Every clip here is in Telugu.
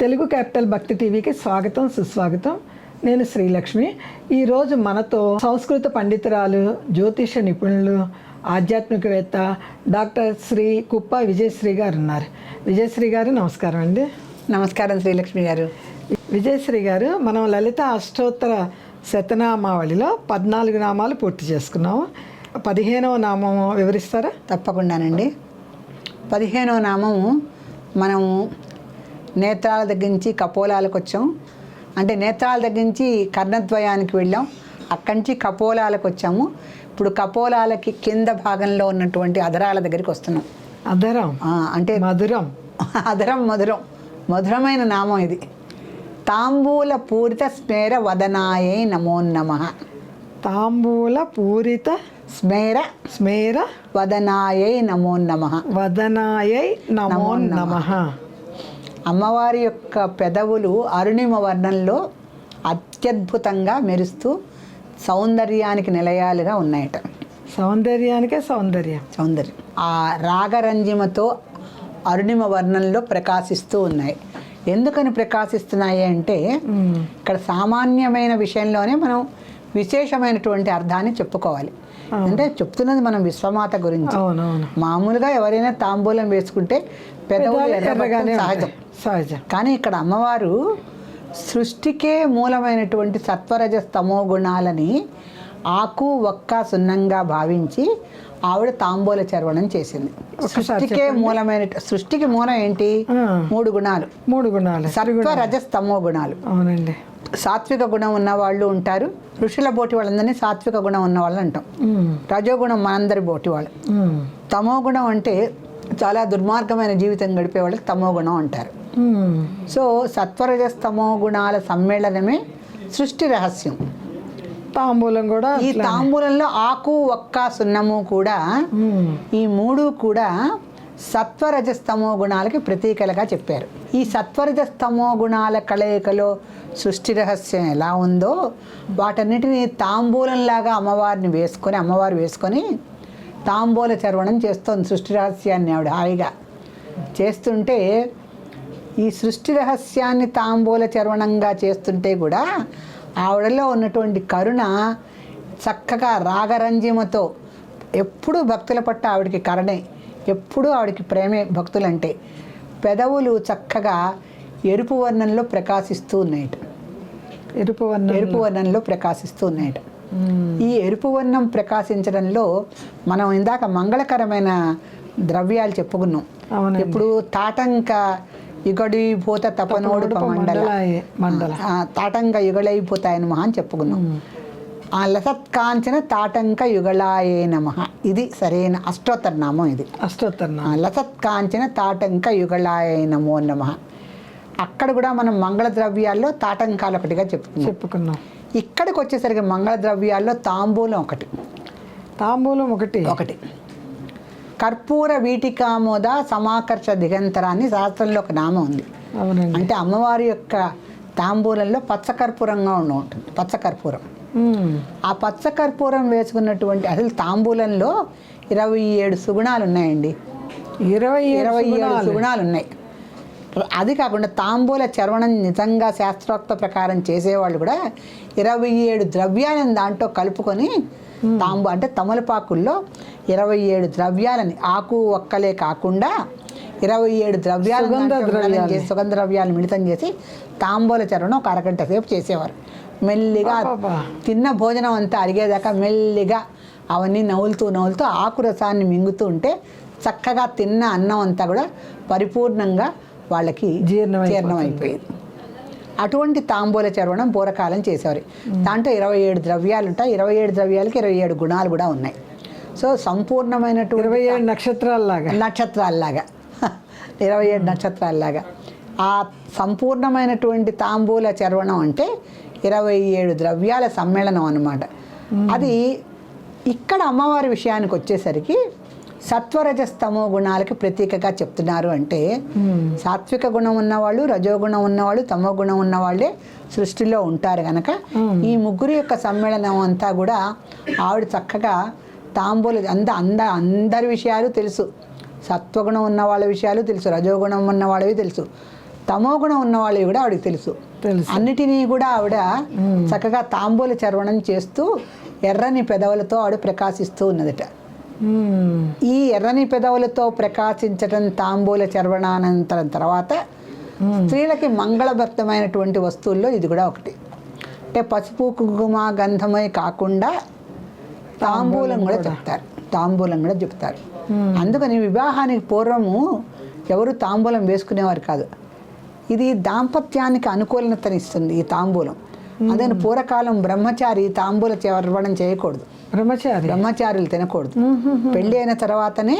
తెలుగు క్యాపిటల్ భక్తి టీవీకి స్వాగతం సుస్వాగతం. నేను శ్రీలక్ష్మి. ఈరోజు మనతో సంస్కృత పండితురాలు, జ్యోతిష నిపుణులు, ఆధ్యాత్మికవేత్త డాక్టర్ శ్రీ కుప్ప విజయశ్రీ గారు ఉన్నారు. విజయశ్రీ గారు నమస్కారం అండి. నమస్కారం శ్రీలక్ష్మి గారు. విజయశ్రీ గారు, మనం లలిత అష్టోత్తర శతనామావళిలో 14 నామాలు పూర్తి చేసుకున్నాము. 15వ నామం వివరిస్తారా? తప్పకుండానండి. 15వ నామము మనము నేత్రాల దగ్గర నుంచి కపోలాలకు వచ్చాం. అంటే నేత్రాల దగ్గర నుంచి కర్ణద్వయానికి వెళ్ళాం, అక్కడి నుంచి కపోలాలకు వచ్చాము. ఇప్పుడు కపోలాలకి కింద భాగంలో ఉన్నటువంటి అధరాల దగ్గరికి వస్తున్నాం. అధరం అంటే మధురం. అధరం మధురం, మధురమైన నామం ఇది. తాంబూల పూరిత స్మేర వదనాయే నమో నమః. తాంబూల పూరిత స్మేర స్మేర వదనాయే నమో నమః. వదనాయై నమో నమః. అమ్మవారి యొక్క పెదవులు అరుణిమ వర్ణంలో అత్యద్భుతంగా మెరుస్తూ సౌందర్యానికి నిలయాలుగా ఉన్నాయట. సౌందర్యానికే సౌందర్యం. ఆ రాగరంజిమతో అరుణిమ వర్ణంలో ప్రకాశిస్తూ ఉన్నాయి. ఎందుకని ప్రకాశిస్తున్నాయి అంటే ఇక్కడ సామాన్యమైన విషయంలోనే మనం విశేషమైనటువంటి అర్థాన్ని చెప్పుకోవాలి. అంటే చెప్తున్నది మనం విశ్వమాత గురించి. మామూలుగా ఎవరైనా తాంబూలం వేసుకుంటే పెదవులు ఎర్రగానే సహజం. కానీ ఇక్కడ అమ్మవారు సృష్టికే మూలమైనటువంటి సత్వరజస్తమో గుణాలని ఆకు ఒక్క సున్నంగా భావించి ఆవిడ తాంబూల చర్వణం చేసింది. సృష్టికి మూలం ఏంటి? 3 గుణాలు. 3 గుణాలు సత్వరజస్తమో గుణాలు. అవునండి. సాత్విక గుణం ఉన్న వాళ్ళు ఉంటారు. ఋషుల బోటి వాళ్ళందరినీ సాత్విక గుణం ఉన్న వాళ్ళు అంటాం. రజోగుణం మనందరి బోటి వాళ్ళు. తమో గుణం అంటే చాలా దుర్మార్గమైన జీవితం గడిపే వాళ్ళకి తమో గుణం అంటారు. సో సత్వరజస్తమో గుణాల సమ్మేళనమే సృష్టి రహస్యం. తాంబూలం కూడా, ఈ తాంబూలంలో ఆకు ఒక్క సున్నము కూడా, ఈ 3 కూడా సత్వరజస్తమో గుణాలకి ప్రతీకలుగా చెప్పారు. ఈ సత్వరజస్తమో గుణాల కలయికలో సృష్టి రహస్యం ఎలా ఉందో వాటన్నిటిని తాంబూలంలాగా అమ్మవారు వేసుకొని తాంబూల చర్వణం చేస్తోంది. సృష్టి రహస్యాన్ని ఆవిడ హాయిగా చేస్తుంటే, ఈ సృష్టి రహస్యాన్ని తాంబూల చర్వణంగా చేస్తుంటే కూడా ఆవిడలో ఉన్నటువంటి కరుణ చక్కగా రాగరంజిమతో ఎప్పుడూ భక్తుల పట్ల ఆవిడకి కరుణే, ఎప్పుడూ ఆవిడకి ప్రేమే భక్తులంటే. పెదవులు చక్కగా ఎరుపు వర్ణంలో ప్రకాశిస్తూ ఉన్నాయట. ఎరుపు వర్ణంలో ప్రకాశిస్తూ ఉన్నాయట. ఈ ఎరుపు వర్ణం ప్రకాశించడంలో మనం ఇందాక మంగళకరమైన ద్రవ్యాలు చెప్పుకున్నాం. ఇప్పుడు తాటంక యుగడీభూత తపనోడు మండల తాటంక యుగళైభూతాయ నమః అని చెప్పుకున్నాం. ఆ లసత్కాంచన తాటంక యుగళాయే నమః, ఇది సరైన అష్టోత్తర నామం. ఇది లసత్కాంచన తాటంక యుగళాయే నమో నమః. అక్కడ కూడా మనం మంగళ ద్రవ్యాల్లో తాటంకాలు ఒకటిగా చెప్పుకున్నాం. ఇక్కడికి వచ్చేసరికి మంగళ ద్రవ్యాల్లో తాంబూలం ఒకటి. కర్పూర వీటికామోద సమాకర్ష దిగంతరాన్ని శాస్త్రంలో ఒక నామం ఉంది. అంటే అమ్మవారి యొక్క తాంబూలంలో పచ్చకర్పూరంగా ఉంటుంది. పచ్చకర్పూరం, ఆ పచ్చకర్పూరం వేసుకున్నటువంటి అసలు తాంబూలంలో 27 సుగుణాలు ఉన్నాయండి. 27 సుగుణాలు ఉన్నాయి. అది కాకుండా తాంబూల చర్వణం నిజంగా శాస్త్రోక్త ప్రకారం చేసేవాళ్ళు కూడా 27 ద్రవ్యాలను దాంట్లో కలుపుకొని అంటే తమలపాకుల్లో 27 ద్రవ్యాలని, ఆకు ఒక్కలే కాకుండా 27 ద్రవ్యాలు సుగంధ ద్రవ్యాలు మిళితం చేసి తాంబూల చర్వణం ఒక అరగంట సేపు చేసేవారు. మెల్లిగా తిన్న భోజనం అంతా అరిగేదాకా మెల్లిగా అవన్నీ నవ్వులుతూ ఆకు రసాన్ని మింగుతూ ఉంటే చక్కగా తిన్న అన్నం అంతా కూడా పరిపూర్ణంగా వాళ్ళకి జీర్ణమైపోయేది. అటువంటి తాంబూల చర్వణం పూర్వకాలం చేసేవారు. దాంట్లో 27 ద్రవ్యాలు ఉంటాయి. 27 ద్రవ్యాలకి 27 గుణాలు కూడా ఉన్నాయి. సో సంపూర్ణమైనటువంటి 27 నక్షత్రాల్లాగా 27 నక్షత్రాల్లాగా ఆ సంపూర్ణమైనటువంటి తాంబూల చర్వణం అంటే 27 ద్రవ్యాల సమ్మేళనం అన్నమాట. అది ఇక్కడ అమ్మవారి విషయానికి వచ్చేసరికి సత్వరజస్తమో గుణాలకి ప్రతీకగా చెప్తున్నారు. అంటే సాత్విక గుణం ఉన్నవాళ్ళు, రజోగుణం ఉన్నవాళ్ళు, తమో గుణం ఉన్నవాళ్ళే సృష్టిలో ఉంటారు కనుక ఈ ముగ్గురు యొక్క సమ్మేళనం అంతా కూడా ఆవిడ చక్కగా తాంబూల అందరి విషయాలు తెలుసు. సత్వగుణం ఉన్న వాళ్ళ విషయాలు తెలుసు, రజోగుణం ఉన్న వాళ్ళవి తెలుసు, తమోగుణం ఉన్న వాళ్ళు కూడా ఆవిడకి తెలుసు. అన్నిటినీ కూడా ఆవిడ చక్కగా తాంబూల చర్వణం చేస్తూ ఎర్రని పెదవులతో ఆవిడ ప్రకాశిస్తూ ఉన్నదట. ఈ ఎర్రని పెదవులతో ప్రకాశించటం తాంబూల చర్వణానంతరం తర్వాత స్త్రీలకి మంగళభర్తమైనటువంటి వస్తువుల్లో ఇది కూడా ఒకటి. అంటే పసుపు కుంకుమ గంధమై కాకుండా తాంబూలం కూడా చెప్తారు. అందుకని వివాహానికి పూర్వము ఎవరు తాంబూలం వేసుకునేవారు కాదు. ఇది దాంపత్యానికి అనుకూలతనిస్తుంది ఈ తాంబూలం. అదే పూర్వకాలం బ్రహ్మచారి తాంబూల చర్వణం చేయకూడదు, బ్రహ్మచారులు తినకూడదు. పెళ్ళి అయిన తర్వాతనే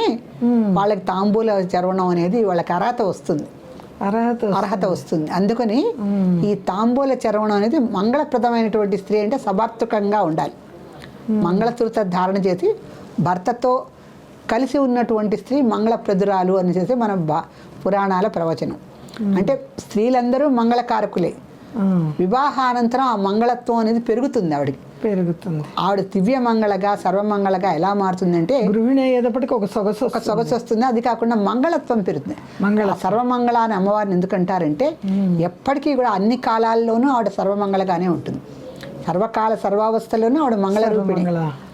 వాళ్ళకి తాంబూల చర్వణం అనేది వాళ్ళకి అర్హత వస్తుంది. అందుకని ఈ తాంబూల చర్వణం అనేది మంగళప్రదమైనటువంటి స్త్రీ అంటే సభార్తకంగా ఉండాలి. మంగళసూత్ర ధారణ చేసి భర్తతో కలిసి ఉన్నటువంటి స్త్రీ మంగళప్రదురాలు అని చేసి మన పురాణాల ప్రవచనం. అంటే స్త్రీలందరూ మంగళకారకులే. వివాహానంతరం ఆ మంగళత్వం అనేది పెరుగుతుంది. ఆవిడ దివ్య మంగళగా సర్వమంగళగా ఎలా మారుతుందంటే గృహిణి అయ్యేటప్పటికి ఒక సొగసు వస్తుంది. అది కాకుండా మంగళత్వం పెరుగుతుంది. సర్వమంగళ అని అమ్మవారిని ఎందుకంటారంటే ఎప్పటికీ కూడా అన్ని కాలాల్లోనూ ఆవిడ సర్వమంగళగానే ఉంటుంది. సర్వకాల సర్వావస్థలోనూ ఆవిడ మంగళ రూపిణి.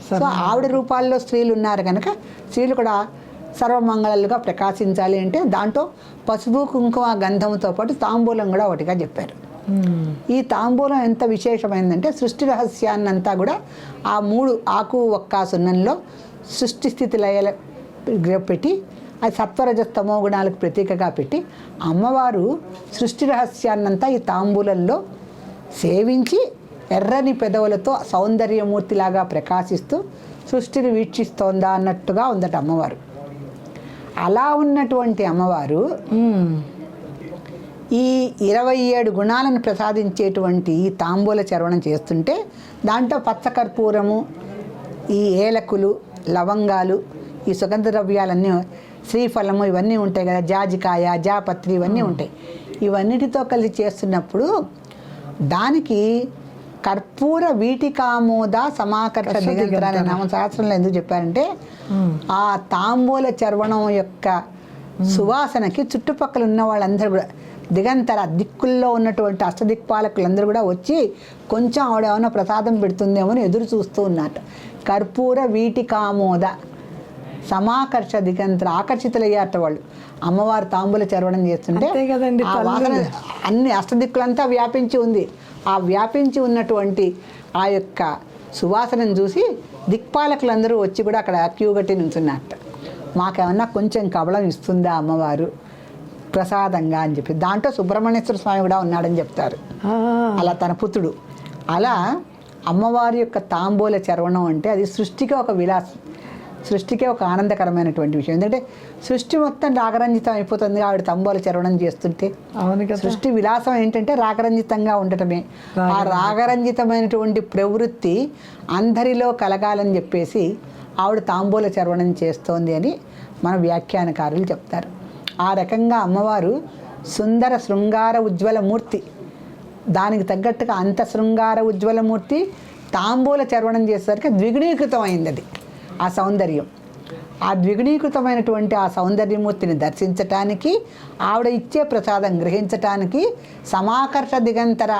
సో ఆవిడ రూపాల్లో స్త్రీలు ఉన్నారు కనుక స్త్రీలు కూడా సర్వమంగళలుగా ప్రకాశించాలి అంటే దాంట్లో పసుపు కుంకుమ గంధంతో పాటు తాంబూలం కూడా ఒకటిగా చెప్పారు. ఈ తాంబూలం ఎంత విశేషమైందంటే సృష్టి రహస్యాన్నంతా కూడా ఆ 3 ఆకు ఒక్క సున్నంలో సృష్టి స్థితి లయల పెట్టి అది సత్వరజస్తమో గుణాలకు ప్రతీకగా పెట్టి అమ్మవారు సృష్టి రహస్యాన్నంతా ఈ తాంబూలంలో సేవించి ఎర్రని పెదవులతో సౌందర్యమూర్తిలాగా ప్రకాశిస్తూ సృష్టిని వీక్షిస్తోందా అన్నట్టుగా ఉందట అమ్మవారు. అలా ఉన్నటువంటి అమ్మవారు ఈ 27 గుణాలను ప్రసాదించేటువంటి ఈ తాంబూల చర్వణం చేస్తుంటే దాంట్లో పచ్చకర్పూరము, ఈ ఏలకులు, లవంగాలు, ఈ సుగంధ ద్రవ్యాలన్నీ, శ్రీఫలము ఇవన్నీ ఉంటాయి కదా, జాజికాయ, జాపత్రి ఇవన్నీ ఉంటాయి. ఇవన్నిటితో కలిసి చేస్తున్నప్పుడు దానికి కర్పూర వీటికామోద సమాకర్ష దిగంతర అనే నామశాస్త్రంలో ఎందుకు చెప్పారంటే ఆ తాంబూల చర్వణం యొక్క సువాసనకి చుట్టుపక్కల ఉన్న వాళ్ళందరూ కూడా దిగంతర దిక్కుల్లో ఉన్నటువంటి అష్టదిక్పాలకులందరూ కూడా వచ్చి కొంచెం ఆవిడ ఏమైనా ప్రసాదం పెడుతుందేమో అని ఎదురు చూస్తూ ఉన్నట్ట. కర్పూర వీటికామోద సమాకర్ష దిగంతర ఆకర్షితులయ్యారట వాళ్ళు. అమ్మవారు తాంబూల చర్వణం చేస్తుంటే ఆ వాసన అన్ని అష్టదిక్కులంతా వ్యాపించి ఉంది. ఆ వ్యాపించి ఉన్నటువంటి ఆ యొక్క సువాసనను చూసి దిక్పాలకులందరూ వచ్చి కూడా అక్కడ క్యూ కట్టి నుంచున్నట్ట. మాకేమన్నా కొంచెం కబళం ఇస్తుందా అమ్మవారు ప్రసాదంగా అని చెప్పి. దాంట్లో సుబ్రహ్మణ్యేశ్వర స్వామి కూడా ఉన్నాడని చెప్తారు, అలా తన పుత్రుడు. అలా అమ్మవారి యొక్క తాంబూల చర్వణం అంటే అది సృష్టికి ఒక విలాసం, సృష్టికే ఒక ఆనందకరమైనటువంటి విషయం. ఎందుకంటే సృష్టి మొత్తం రాగరంజితం అయిపోతుంది ఆవిడ తాంబూల చర్వణం చేస్తుంటే. సృష్టి విలాసం ఏంటంటే రాగరంజితంగా ఉండటమే. ఆ రాగరంజితమైనటువంటి ప్రవృత్తి అందరిలో కలగాలని చెప్పేసి ఆవిడ తాంబూల చర్వణం చేస్తోంది అని మన వ్యాఖ్యానకారులు చెప్తారు. ఆ రకంగా అమ్మవారు సుందర శృంగార ఉజ్వల మూర్తి. దానికి తగ్గట్టుగా అంత శృంగార ఉజ్వల మూర్తి తాంబూల చర్వణం చేసేసరికి ద్విగుణీకృతం అయింది అది ఆ సౌందర్యం. ఆ ద్విగుణీకృతమైనటువంటి ఆ సౌందర్యమూర్తిని దర్శించటానికి ఆవిడ ఇచ్చే ప్రసాదం గ్రహించటానికి సమాకర్ష దిగంతర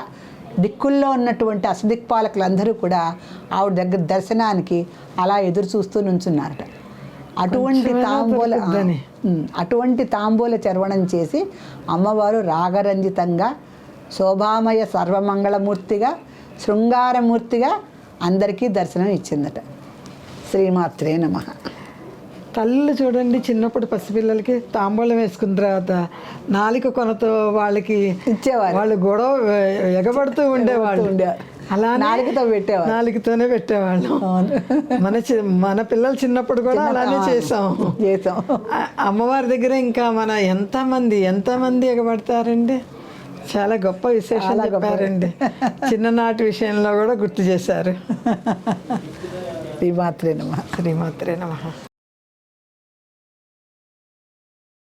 దిక్కుల్లో ఉన్నటువంటి అసదిక్పాలకులందరూ కూడా ఆవిడ దగ్గర దర్శనానికి అలా ఎదురు చూస్తూ నుంచున్నారట. అటువంటి తాంబూల చర్వణం చేసి అమ్మవారు రాగరంజితంగా శోభామయ సర్వమంగళమూర్తిగా శృంగారమూర్తిగా అందరికీ దర్శనం ఇచ్చిందట. శ్రీమాత్రే నమః. తల్లి చూడండి, చిన్నప్పుడు పసిపిల్లలకి తాంబూలం వేసుకున్న తర్వాత నాలిక కొనతో వాళ్ళకి ఇచ్చేవారు. వాళ్ళు గొడవ ఎగబడుతూ ఉండేవాళ్ళు. అలా నాలుగుతోనే పెట్టేవాళ్ళం. మన పిల్లలు చిన్నప్పుడు కూడా అలానే చేసాం. అమ్మవారి దగ్గర ఇంకా మన ఎంతమంది ఎగబడతారండి. చాలా గొప్ప విశేషం చెప్పారండి. చిన్ననాటి విషయంలో కూడా గుర్తు చేశారు. శ్రీమాత్రే నమః. శ్రీమాత్రే నమః.